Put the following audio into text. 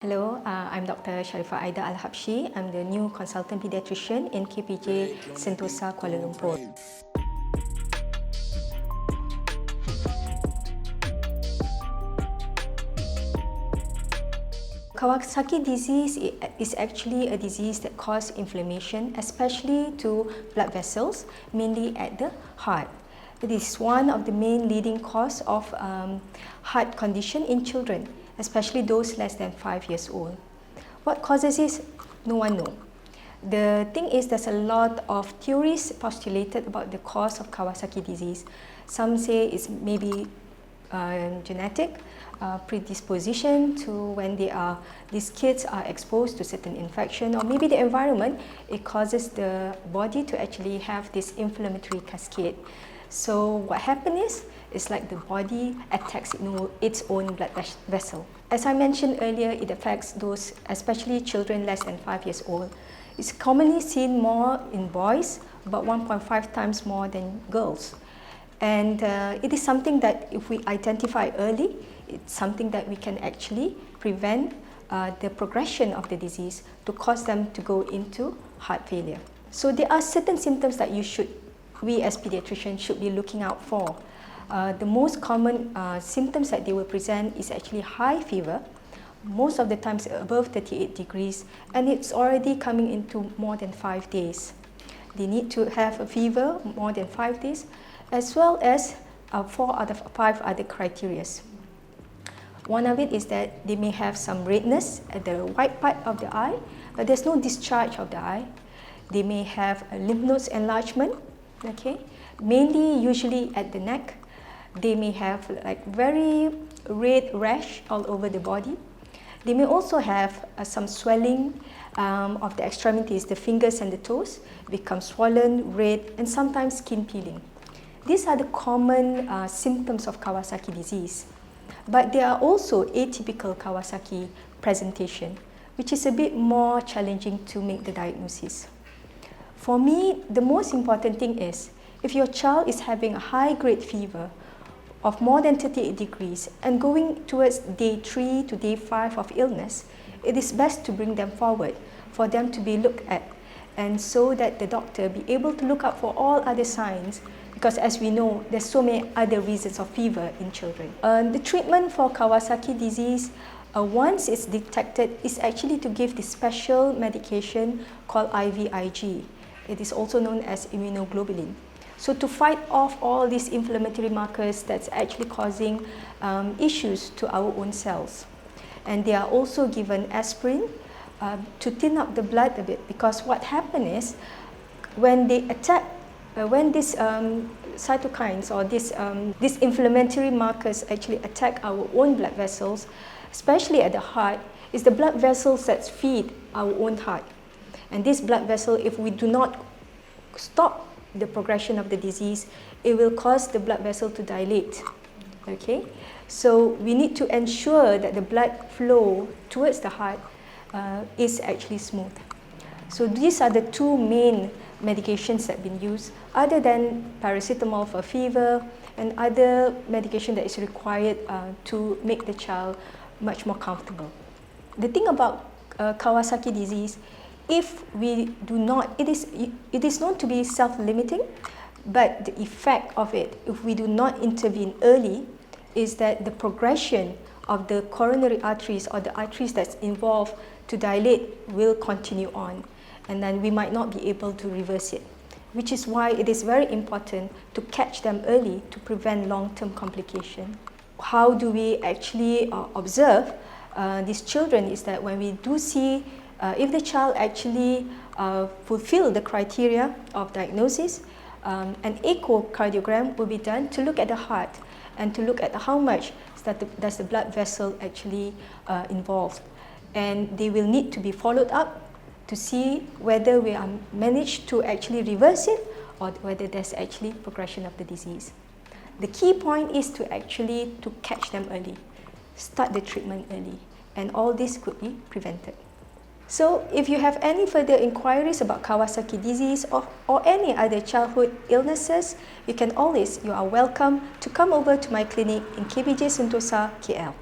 Hello, I'm Dr. Sharifah Aida Alhabshi. I'm the new Consultant Pediatrician in KPJ Sentosa, Kuala Lumpur. Kawasaki disease is actually a disease that causes inflammation, especially to blood vessels, mainly at the heart. It is one of the main leading cause of heart condition in children, especially those less than 5 years old. What causes this? No one knows. The thing is, there's a lot of theories postulated about the cause of Kawasaki disease. Some say it's maybe genetic predisposition to when these kids are exposed to certain infection, or maybe the environment, it causes the body to actually have this inflammatory cascade. So what happens is, it's like the body attacks its own blood vessel. As I mentioned earlier, it affects those, especially children less than 5 years old. It's commonly seen more in boys, about 1.5 times more than girls. And it is something that if we identify early, it's something that we can actually prevent the progression of the disease to cause them to go into heart failure. So there are certain symptoms that we as pediatricians should be looking out for. The most common symptoms that they will present is actually high fever, most of the times above 38 degrees, and it's already coming into more than 5 days. They need to have a fever more than 5 days, as well as 4 out of 5 other criteria. One of it is that they may have some redness at the white part of the eye, but there's no discharge of the eye. They may have a lymph nodes enlargement, mainly usually at the neck. They may have like very red rash all over the body. They may also have some swelling of the extremities, the fingers and the toes, become swollen, red, and sometimes skin peeling. These are the common symptoms of Kawasaki disease. But there are also atypical Kawasaki presentation, which is a bit more challenging to make the diagnosis. For me, the most important thing is, if your child is having a high-grade fever of more than 38 degrees and going towards day 3 to day 5 of illness, it is best to bring them forward for them to be looked at, and so that the doctor be able to look out for all other signs, because as we know, there's so many other reasons of fever in children. The treatment for Kawasaki disease, once it's detected, is actually to give this special medication called IVIG. It is also known as immunoglobulin. So to fight off all these inflammatory markers that's actually causing issues to our own cells. And they are also given aspirin to thin up the blood a bit, because what happens is, when they attack, when these cytokines or these inflammatory markers actually attack our own blood vessels, especially at the heart, is the blood vessels that feed our own heart. And this blood vessel, if we do not stop the progression of the disease, it will cause the blood vessel to dilate. So we need to ensure that the blood flow towards the heart is actually smooth. So these are the two main medications that have been used, other than paracetamol for fever and other medication that is required to make the child much more comfortable. The thing about Kawasaki disease, if we do not, it is known to be self-limiting, but the effect of it, if we do not intervene early, is that the progression of the coronary arteries, or the arteries that's involved to dilate, will continue on, and then we might not be able to reverse it, which is why it is very important to catch them early to prevent long-term complication. How do we actually observe these children is that when we do see if the child actually fulfill the criteria of diagnosis, an echocardiogram will be done to look at the heart and to look at how much does the blood vessel actually involved. And they will need to be followed up to see whether we are managed to actually reverse it, or whether there's actually progression of the disease. The key point is to catch them early, start the treatment early, and all this could be prevented. So if you have any further inquiries about Kawasaki disease or any other childhood illnesses, you are welcome to come over to my clinic in KPJ Sentosa, KL.